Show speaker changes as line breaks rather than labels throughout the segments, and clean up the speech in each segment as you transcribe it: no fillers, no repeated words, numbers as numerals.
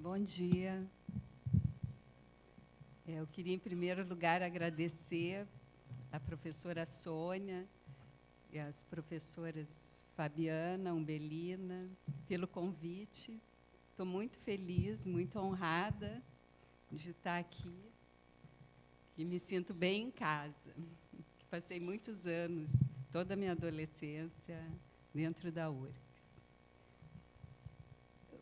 Bom dia. Eu queria, em primeiro lugar, agradecer a professora Sônia e as professoras Fabiana, Umbelina, pelo convite. Estou muito feliz, muito honrada de estar aqui e me sinto bem em casa. Passei muitos anos, toda a minha adolescência, dentro da URGS.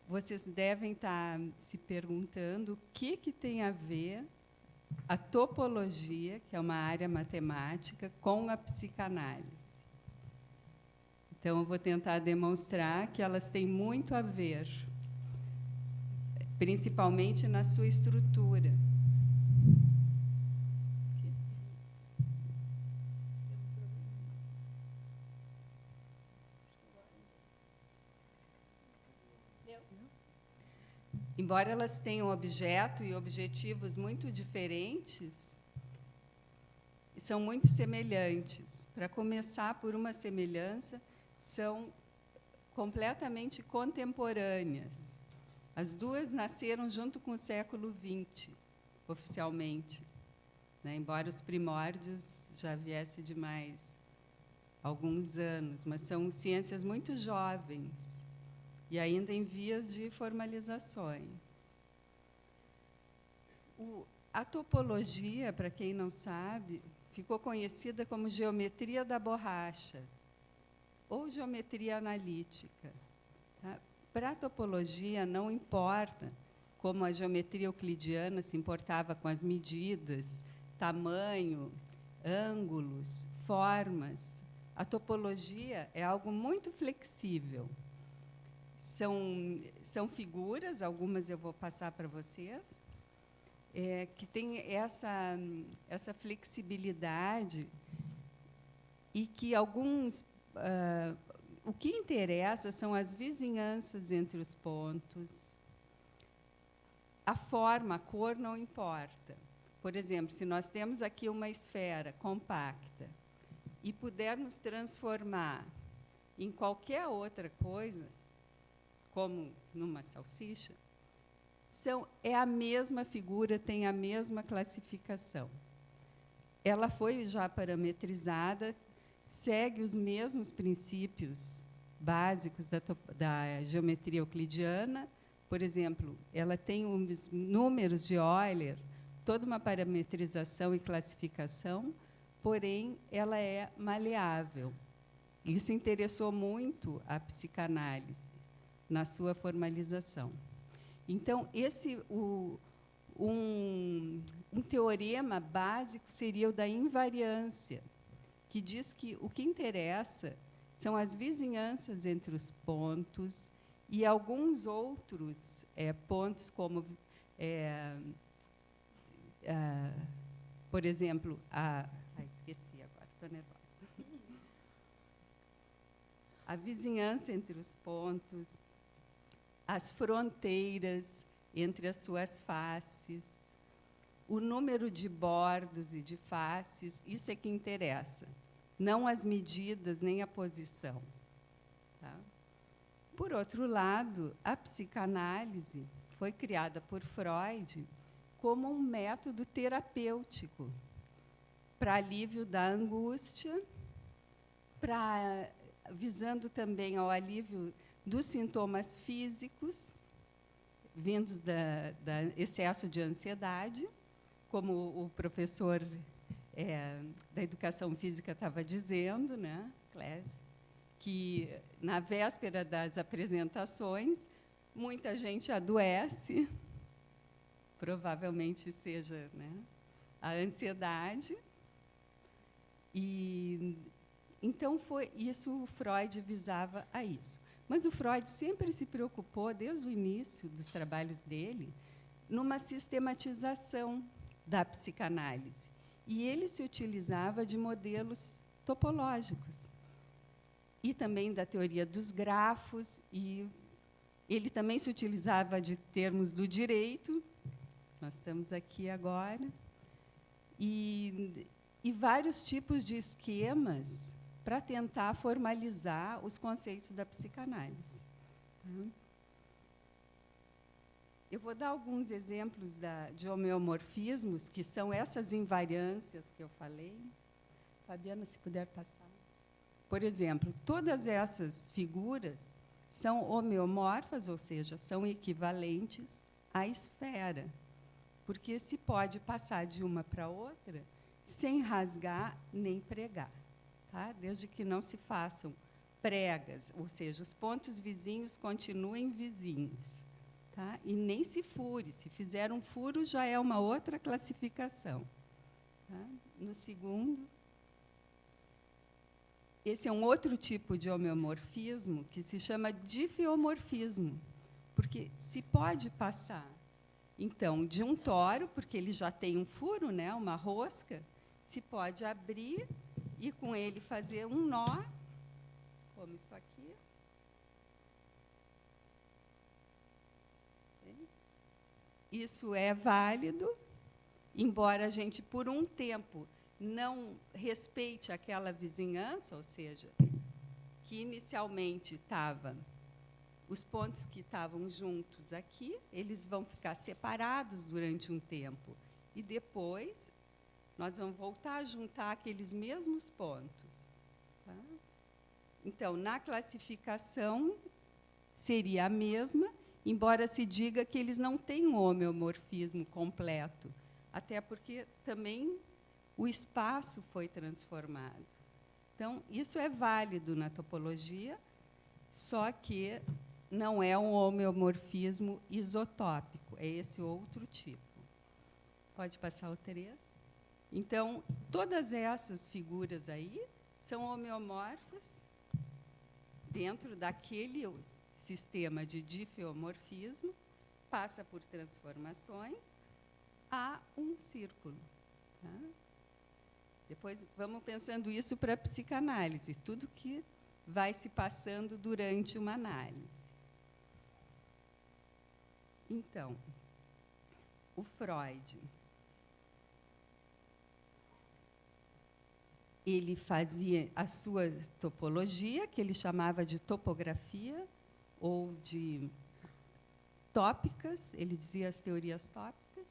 Vocês devem estar se perguntando o que tem a ver a topologia, que é uma área matemática, com a psicanálise. Então, eu vou tentar demonstrar que elas têm muito a ver, principalmente na sua estrutura. Embora elas tenham objeto e objetivos muito diferentes, são muito semelhantes. Para começar por uma semelhança, são completamente contemporâneas. As duas nasceram junto com o século XX, oficialmente, né? Embora os primórdios já viessem de mais alguns anos, mas são ciências muito jovens e ainda em vias de formalizações. A topologia, para quem não sabe, ficou conhecida como geometria da borracha ou geometria analítica. Tá? Para a topologia, não importa como a geometria euclidiana se importava com as medidas, tamanho, ângulos, formas. A topologia é algo muito flexível. São figuras, algumas eu vou passar para vocês, que têm essa flexibilidade e que o que interessa são as vizinhanças entre os pontos. A forma, a cor não importa. Por exemplo, se nós temos aqui uma esfera compacta e pudermos transformar em qualquer outra coisa, como numa salsicha, é a mesma figura, tem a mesma classificação. Ela foi já parametrizada, segue os mesmos princípios básicos da geometria euclidiana. Por exemplo, ela tem os números de Euler, toda uma parametrização e classificação, porém, ela é maleável. Isso interessou muito a psicanálise na sua formalização. Então, um teorema básico seria o da invariância, que diz que o que interessa são as vizinhanças entre os pontos e alguns outros pontos, como, por exemplo, esqueci agora, estou nervosa. A vizinhança entre os pontos, as fronteiras entre as suas faces, o número de bordos e de faces, isso é que interessa, não as medidas nem a posição. Tá? Por outro lado, a psicanálise foi criada por Freud como um método terapêutico para alívio da angústia, visando também ao alívio dos sintomas físicos, vindos da excesso de ansiedade, como o professor da educação física estava dizendo, né, Clésio, que, na véspera das apresentações, muita gente adoece, provavelmente seja, né, a ansiedade. Então, o Freud visava a isso. Mas o Freud sempre se preocupou, desde o início dos trabalhos dele, numa sistematização da psicanálise. E ele se utilizava de modelos topológicos e também da teoria dos grafos, e ele também se utilizava de termos do direito, nós estamos aqui agora, e vários tipos de esquemas para tentar formalizar os conceitos da psicanálise. Eu vou dar alguns exemplos de homeomorfismos, que são essas invariâncias que eu falei. Fabiana, se puder passar. Por exemplo, todas essas figuras são homeomorfas, ou seja, são equivalentes à esfera, porque se pode passar de uma para outra sem rasgar nem pregar, tá? Desde que não se façam pregas, ou seja, os pontos vizinhos continuem vizinhos, tá? E nem se fure. Se fizer um furo, já é uma outra classificação. Tá? No segundo, esse é um outro tipo de homeomorfismo que se chama difeomorfismo, porque se pode passar, então, de um toro, porque ele já tem um furo, né, uma rosca, se pode abrir e, com ele, fazer um nó, como isso aqui. Isso é válido, embora a gente, por um tempo, não respeite aquela vizinhança, ou seja, que inicialmente estava, os pontos que estavam juntos aqui, eles vão ficar separados durante um tempo. E depois, nós vamos voltar a juntar aqueles mesmos pontos. Tá? Então, na classificação, seria a mesma, embora se diga que eles não têm um homeomorfismo completo, até porque também o espaço foi transformado. Então, isso é válido na topologia, só que não é um homeomorfismo isotópico, é esse outro tipo. Pode passar o 3. Então, todas essas figuras aí são homeomorfas dentro daquele sistema de difeomorfismo, passa por transformações a um círculo. Tá? Depois, vamos pensando isso para a psicanálise, tudo que vai se passando durante uma análise. Então, o Freud, ele fazia a sua topologia, que ele chamava de topografia, ou de tópicas, ele dizia as teorias tópicas.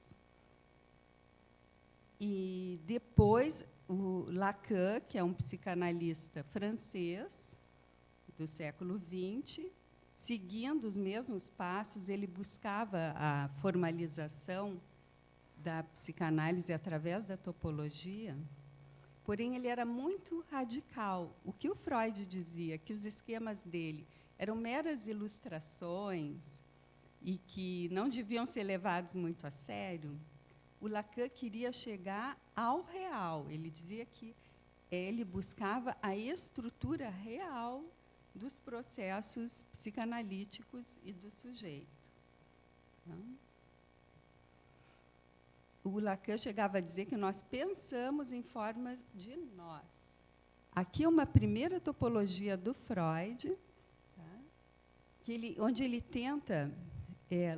E depois, o Lacan, que é um psicanalista francês do século XX, seguindo os mesmos passos, ele buscava a formalização da psicanálise através da topologia, porém, ele era muito radical. O que o Freud dizia, que os esquemas dele eram meras ilustrações e que não deviam ser levados muito a sério, o Lacan queria chegar ao real. Ele dizia que ele buscava a estrutura real dos processos psicanalíticos e do sujeito. Então, o Lacan chegava a dizer que nós pensamos em formas de nós. Aqui é uma primeira topologia do Freud, tá? Onde ele tenta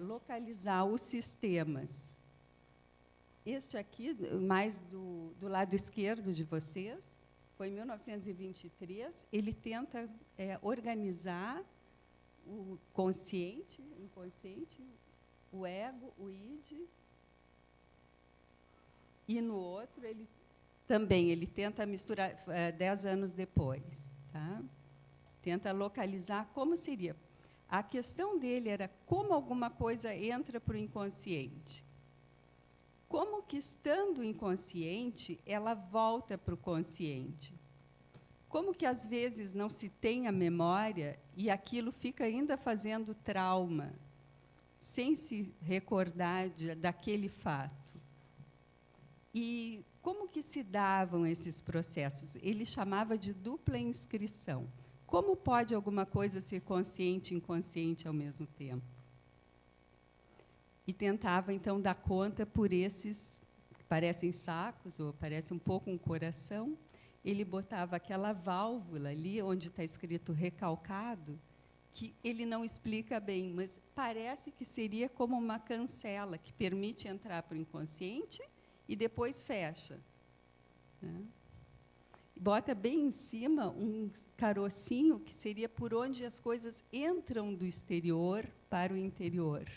localizar os sistemas. Este aqui, mais do lado esquerdo de vocês, foi em 1923, ele tenta organizar o consciente, o inconsciente, o ego, o id, e no outro, ele tenta misturar 10 anos depois. Tá? Tenta localizar como seria. A questão dele era como alguma coisa entra para o inconsciente. Como que, estando inconsciente, ela volta para o consciente? Como que, às vezes, não se tem a memória e aquilo fica ainda fazendo trauma, sem se recordar daquele fato? E como que se davam esses processos? Ele chamava de dupla inscrição. Como pode alguma coisa ser consciente e inconsciente ao mesmo tempo? E tentava, então, dar conta por esses, que parecem sacos, ou parece um pouco um coração. Ele botava aquela válvula ali, onde está escrito recalcado, que ele não explica bem, mas parece que seria como uma cancela, que permite entrar para o inconsciente e depois fecha. Né? Bota bem em cima um carocinho, que seria por onde as coisas entram do exterior para o interior.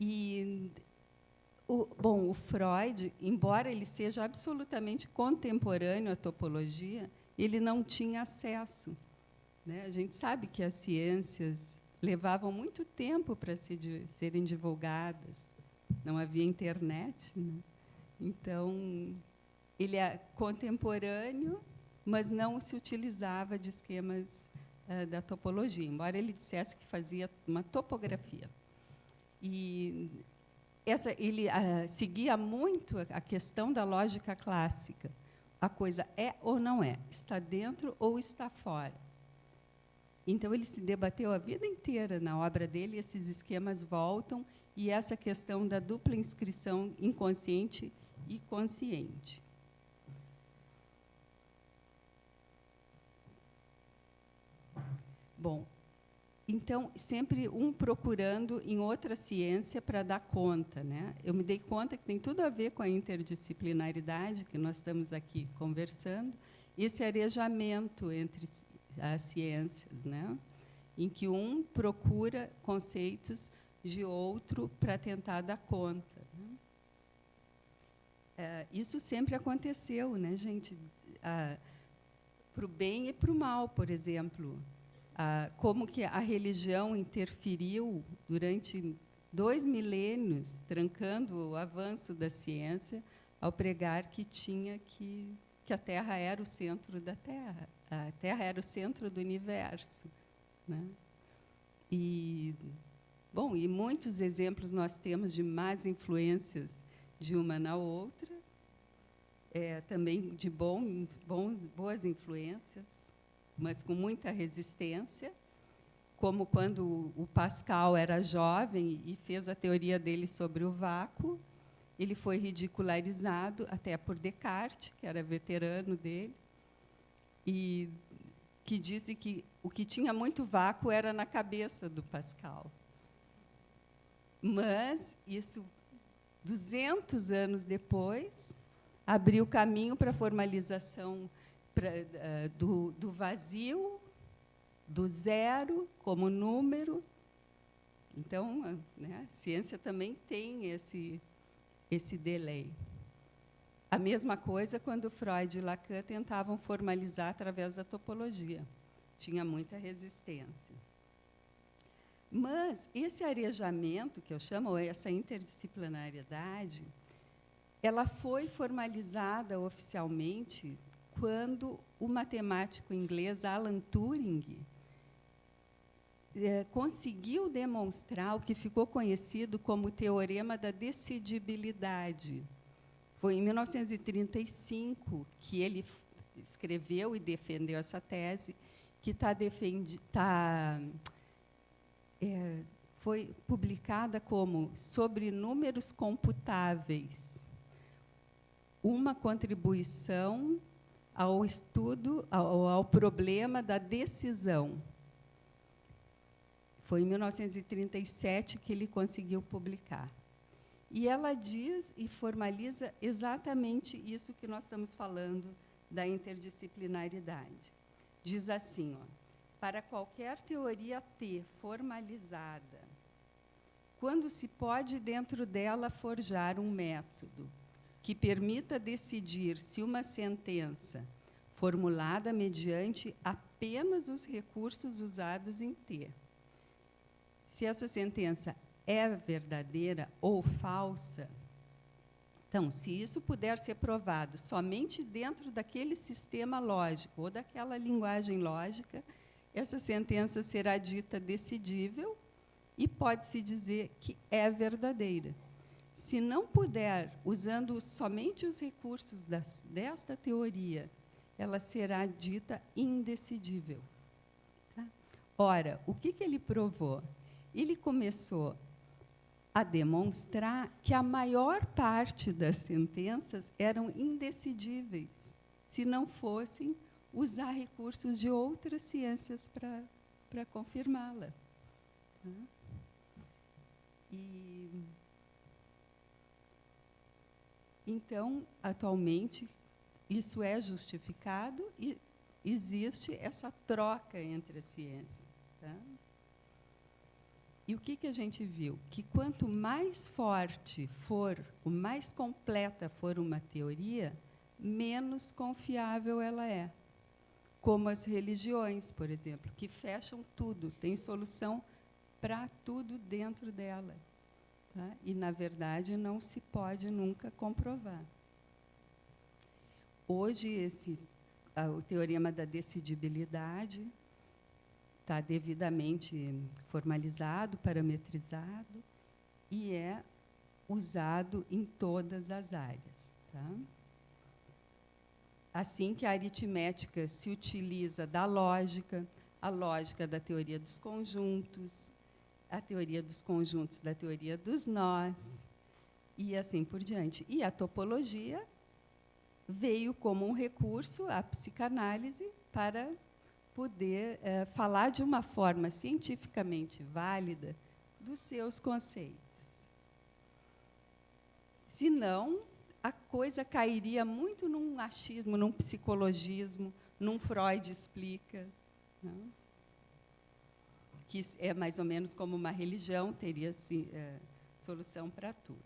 E o Freud, embora ele seja absolutamente contemporâneo à topologia, ele não tinha acesso, né? A gente sabe que as ciências levavam muito tempo para serem divulgadas, não havia internet, né? Então, ele é contemporâneo, mas não se utilizava de esquemas da topologia, embora ele dissesse que fazia uma topografia. E ele seguia muito a questão da lógica clássica. A coisa é ou não é, está dentro ou está fora. Então, ele se debateu a vida inteira na obra dele, esses esquemas voltam, e essa questão da dupla inscrição inconsciente e consciente. Bom, então, sempre um procurando em outra ciência para dar conta, né? Eu me dei conta que tem tudo a ver com a interdisciplinaridade, que nós estamos aqui conversando, esse arejamento entre as ciências, né? Em que um procura conceitos de outro para tentar dar conta, né? Isso sempre aconteceu, né, gente? Para o bem e para o mal, por exemplo. Como que a religião interferiu durante 2 milênios, trancando o avanço da ciência, ao pregar que que a Terra era o centro da Terra, a Terra era o centro do universo, né? E muitos exemplos nós temos de más influências de uma na outra, também de boas influências, mas com muita resistência, como quando o Pascal era jovem e fez a teoria dele sobre o vácuo, ele foi ridicularizado até por Descartes, que era veterano dele, e que disse que o que tinha muito vácuo era na cabeça do Pascal. Mas isso, 200 anos depois, abriu caminho para a formalização do vazio, do zero como número. Então, né, a ciência também tem esse delay. A mesma coisa quando Freud e Lacan tentavam formalizar através da topologia. Tinha muita resistência. Mas esse arejamento, que eu chamo essa interdisciplinariedade, ela foi formalizada oficialmente quando o matemático inglês Alan Turing conseguiu demonstrar o que ficou conhecido como o teorema da decidibilidade. Foi em 1935 que ele escreveu e defendeu essa tese, que foi publicada como Sobre números computáveis, uma contribuição ao estudo, ao problema da decisão. Foi em 1937 que ele conseguiu publicar. E ela diz e formaliza exatamente isso que nós estamos falando da interdisciplinaridade. Diz assim, para qualquer teoria T formalizada, quando se pode dentro dela forjar um método que permita decidir se uma sentença formulada mediante apenas os recursos usados em T, se essa sentença é verdadeira ou falsa, então, se isso puder ser provado somente dentro daquele sistema lógico ou daquela linguagem lógica, essa sentença será dita decidível e pode-se dizer que é verdadeira. Se não puder, usando somente os recursos desta teoria, ela será dita indecidível. Tá? Ora, o que ele provou? Ele começou a demonstrar que a maior parte das sentenças eram indecidíveis, se não fossem usar recursos de outras ciências para confirmá-la. Então, atualmente, isso é justificado e existe essa troca entre as ciências. Tá? E o que a gente viu? Que quanto mais forte for, o mais completa for uma teoria, menos confiável ela é. Como as religiões, por exemplo, que fecham tudo, tem solução para tudo dentro dela. Tá? E, na verdade, não se pode nunca comprovar. Hoje, o teorema da decidibilidade está devidamente formalizado, parametrizado, e é usado em todas as áreas. Tá? Assim que a aritmética se utiliza da lógica, a lógica da teoria dos conjuntos, a teoria dos conjuntos da teoria dos nós, e assim por diante. E a topologia veio como um recurso, a psicanálise, para poder falar de uma forma cientificamente válida dos seus conceitos. Senão, a coisa cairia muito num achismo, num psicologismo, num Freud explica, né? Que é mais ou menos como uma religião, teria solução para tudo.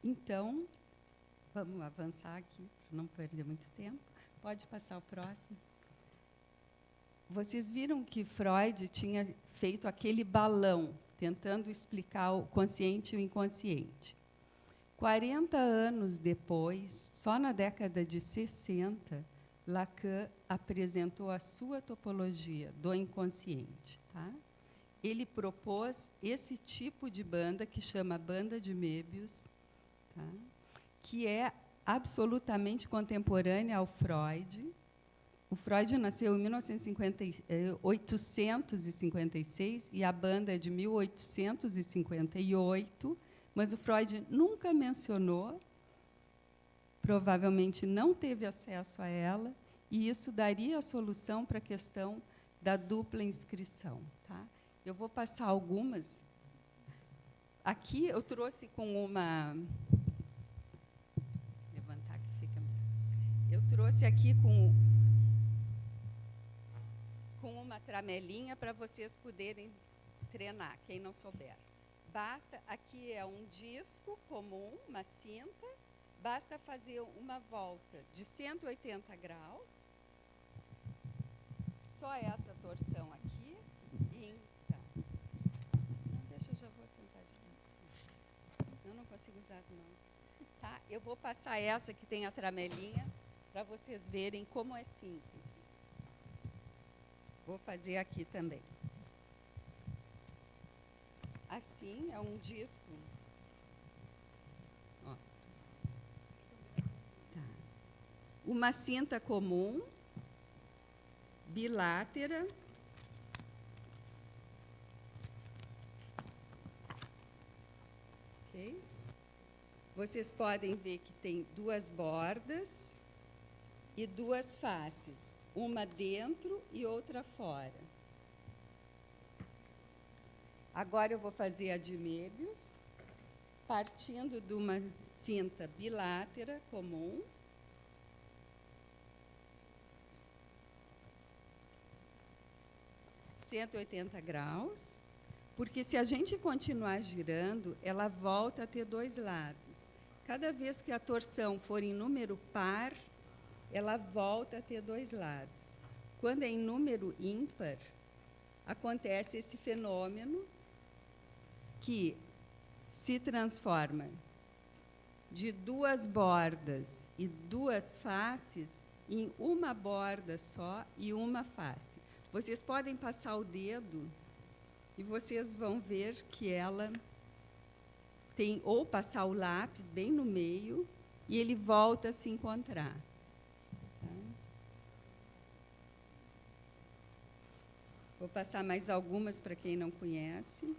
Então, vamos avançar aqui, para não perder muito tempo. Pode passar o próximo. Vocês viram que Freud tinha feito aquele balão, tentando explicar o consciente e o inconsciente. 40 anos depois, só na década de 60, Lacan apresentou a sua topologia do inconsciente. Tá? Ele propôs esse tipo de banda, que chama banda de Möbius, tá? Que é absolutamente contemporânea ao Freud. O Freud nasceu em 1856 e a banda é de 1858, mas o Freud nunca mencionou, provavelmente não teve acesso a ela, e isso daria a solução para a questão da dupla inscrição. Tá? Eu vou passar algumas. Aqui eu trouxe com uma... Levantar que fica... Eu trouxe aqui com uma tramelinha para vocês poderem treinar, quem não souber. Basta, aqui é um disco comum, uma cinta, basta fazer uma volta de 180 graus, só essa torção aqui, e então, não, deixa, eu já vou sentar de novo. Eu não consigo usar as mãos. Tá? Eu vou passar essa que tem a tramelinha, para vocês verem como é simples. Vou fazer aqui também. Assim, é um disco. Ó. Tá. Uma cinta comum, bilátera. Ok? Vocês podem ver que tem duas bordas e duas faces. Uma dentro e outra fora. Agora eu vou fazer a de Möbius, partindo de uma cinta bilátera comum. (180 graus), porque se a gente continuar girando, ela volta a ter dois lados. Cada vez que a torção for em número par, ela volta a ter dois lados. Quando é em número ímpar, acontece esse fenômeno que se transforma de duas bordas e duas faces em uma borda só e uma face. Vocês podem passar o dedo e vocês vão ver que ela tem, ou passar o lápis bem no meio, e ele volta a se encontrar. Vou passar mais algumas para quem não conhece.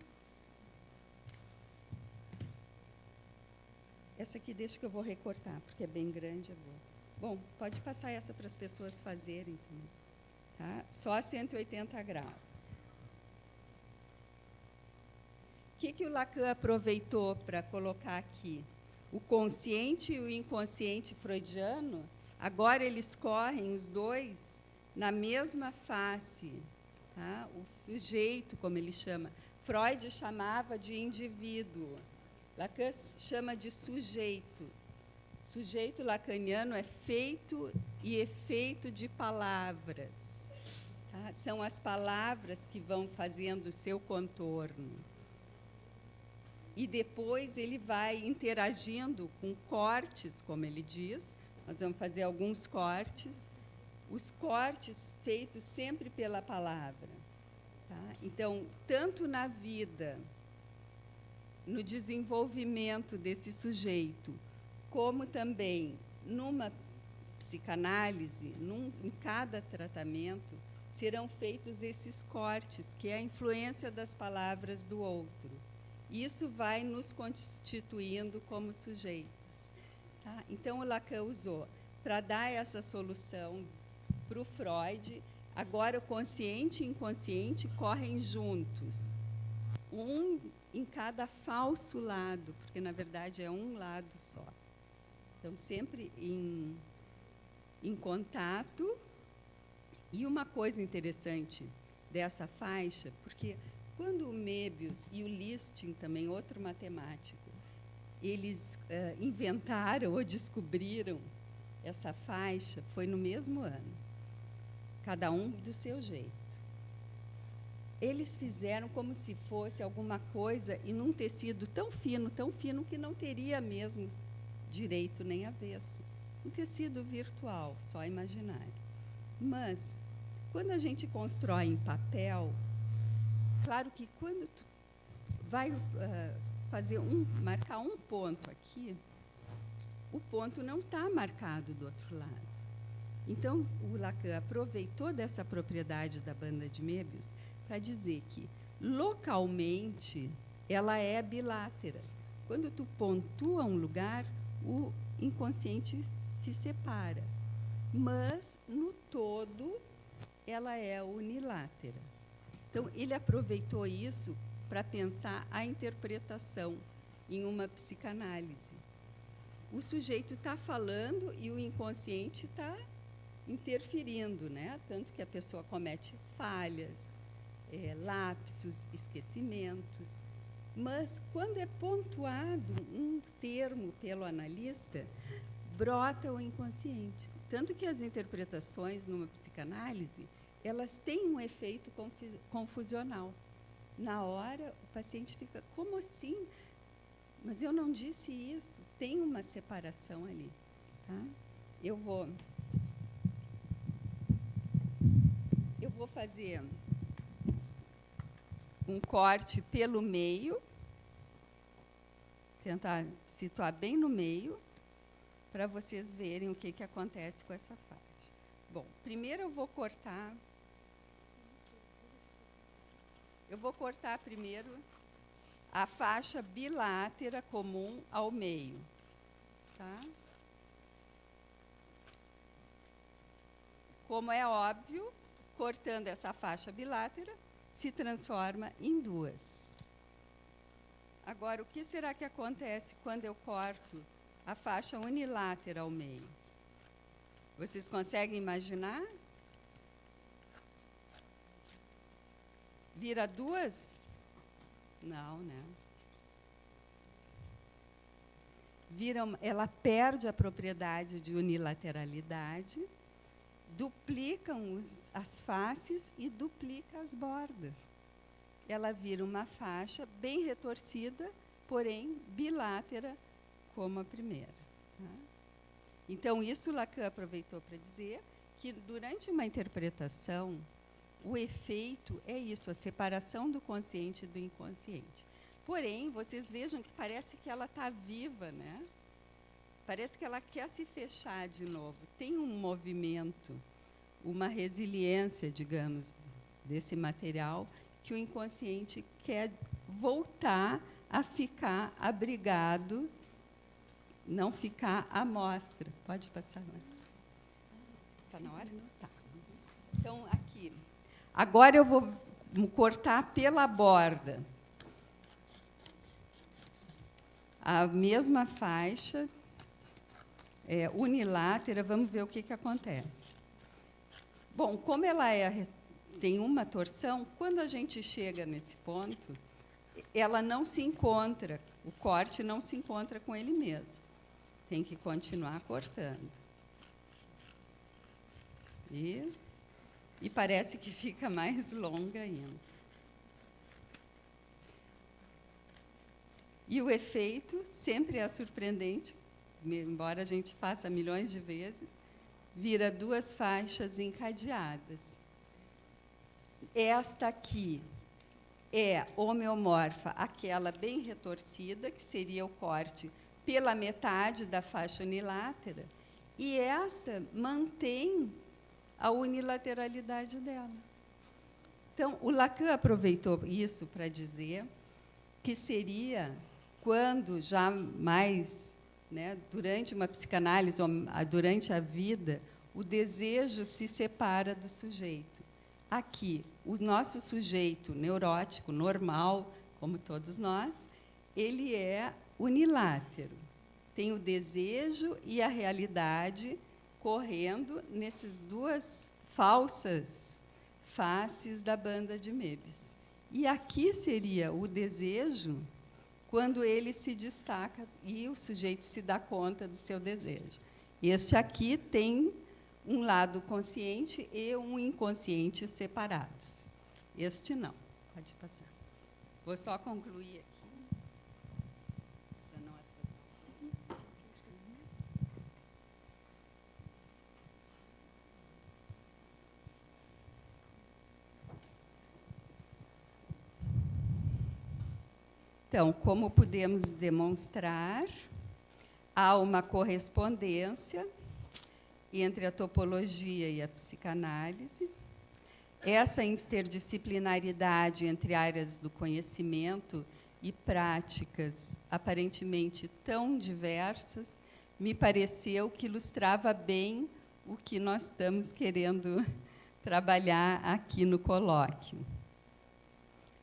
Essa aqui deixa que eu vou recortar, porque é bem grande. Bom, pode passar essa para as pessoas fazerem também. Tá? Só a 180 graus. O que o Lacan aproveitou para colocar aqui? O consciente e o inconsciente freudiano, Agora eles correm, os dois, na mesma face. Tá? O sujeito, como ele chama. Freud chamava de indivíduo. Lacan chama de sujeito. Sujeito lacaniano é feito e efeito de palavras. Tá? São as palavras que vão fazendo o seu contorno. E depois ele vai interagindo com cortes, como ele diz. Nós vamos fazer alguns cortes. Os cortes feitos sempre pela palavra. Tá? Então, tanto na vida, no desenvolvimento desse sujeito, como também numa psicanálise, em cada tratamento, serão feitos esses cortes, que é a influência das palavras do outro. Isso vai nos constituindo como sujeitos. Tá? Então, o Lacan usou, para dar essa solução para o Freud, agora o consciente e inconsciente correm juntos, um em cada falso lado, porque, na verdade, é um lado só. Então, sempre em contato. E uma coisa interessante dessa faixa, porque quando o Möbius e o Listing, também outro matemático, eles inventaram ou descobriram essa faixa, foi no mesmo ano, cada um do seu jeito. Eles fizeram como se fosse alguma coisa em um tecido tão fino, que não teria mesmo direito nem avesso. Um tecido virtual, só imaginário. Mas, quando a gente constrói em papel, claro que quando tu vai marcar um ponto aqui, o ponto não está marcado do outro lado. Então, o Lacan aproveitou dessa propriedade da banda de Möbius para dizer que, localmente, ela é bilátera. Quando tu pontua um lugar, o inconsciente se separa. Mas, no todo, ela é unilátera. Então, ele aproveitou isso para pensar a interpretação em uma psicanálise. O sujeito está falando e o inconsciente está interferindo, né? Tanto que a pessoa comete falhas, lapsos, esquecimentos. Mas, quando é pontuado um termo pelo analista, brota o inconsciente. Tanto que as interpretações numa psicanálise, elas têm um efeito confusional. Na hora, o paciente fica, como assim? Mas eu não disse isso. Tem uma separação ali. Tá? Eu vou fazer um corte pelo meio, tentar situar bem no meio, para vocês verem o que acontece com essa faixa. Bom, primeiro eu vou cortar primeiro a faixa bilátera comum ao meio. Tá? Como é óbvio, cortando essa faixa bilátera, se transforma em duas. Agora, o que será que acontece quando eu corto a faixa unilátera ao meio? Vocês conseguem imaginar? Vira duas? Não, né? Ela perde a propriedade de unilateralidade, duplicam as faces e duplica as bordas. Ela vira uma faixa bem retorcida, porém bilátera, como a primeira. Tá? Então, isso Lacan aproveitou para dizer que, durante uma interpretação, o efeito é isso, a separação do consciente e do inconsciente. Porém, vocês vejam que parece que ela está viva, né? Parece que ela quer se fechar de novo. Tem um movimento, uma resiliência, digamos, desse material, que o inconsciente quer voltar a ficar abrigado, não ficar à mostra. Pode passar lá. Está na hora? Tá. Então, aqui. Agora eu vou cortar pela borda. A mesma faixa, unilátera, vamos ver o que acontece. Bom, como ela tem uma torção, quando a gente chega nesse ponto, ela não se encontra, o corte não se encontra com ele mesmo. Tem que continuar cortando. E parece que fica mais longa ainda. E o efeito sempre é surpreendente, embora a gente faça milhões de vezes, vira 2 faixas encadeadas. Esta aqui é homeomorfa, aquela bem retorcida, que seria o corte pela metade da faixa unilátera, e essa mantém a unilateralidade dela. Então, o Lacan aproveitou isso para dizer que seria quando já mais, né, durante uma psicanálise, ou durante a vida, o desejo se separa do sujeito. Aqui, o nosso sujeito neurótico, normal, como todos nós, ele é unilátero. Tem o desejo e a realidade correndo nessas 2 falsas faces da banda de Möbius. E aqui seria o desejo quando ele se destaca e o sujeito se dá conta do seu desejo. Este aqui tem um lado consciente e um inconsciente separados. Este não. Pode passar. Vou só concluir aqui. Para não atrasar. Então, como podemos demonstrar, há uma correspondência entre a topologia e a psicanálise. Essa interdisciplinaridade entre áreas do conhecimento e práticas aparentemente tão diversas me pareceu que ilustrava bem o que nós estamos querendo trabalhar aqui no colóquio.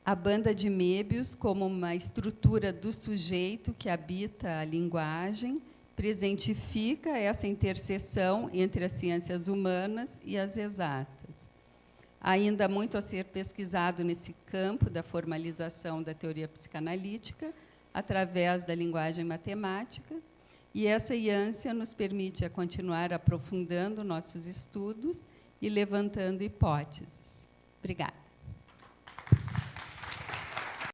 A banda de Möbius como uma estrutura do sujeito que habita a linguagem, presentifica essa interseção entre as ciências humanas e as exatas. Ainda muito a ser pesquisado nesse campo da formalização da teoria psicanalítica, através da linguagem matemática, e essa ânsia nos permite a continuar aprofundando nossos estudos e levantando hipóteses. Obrigada.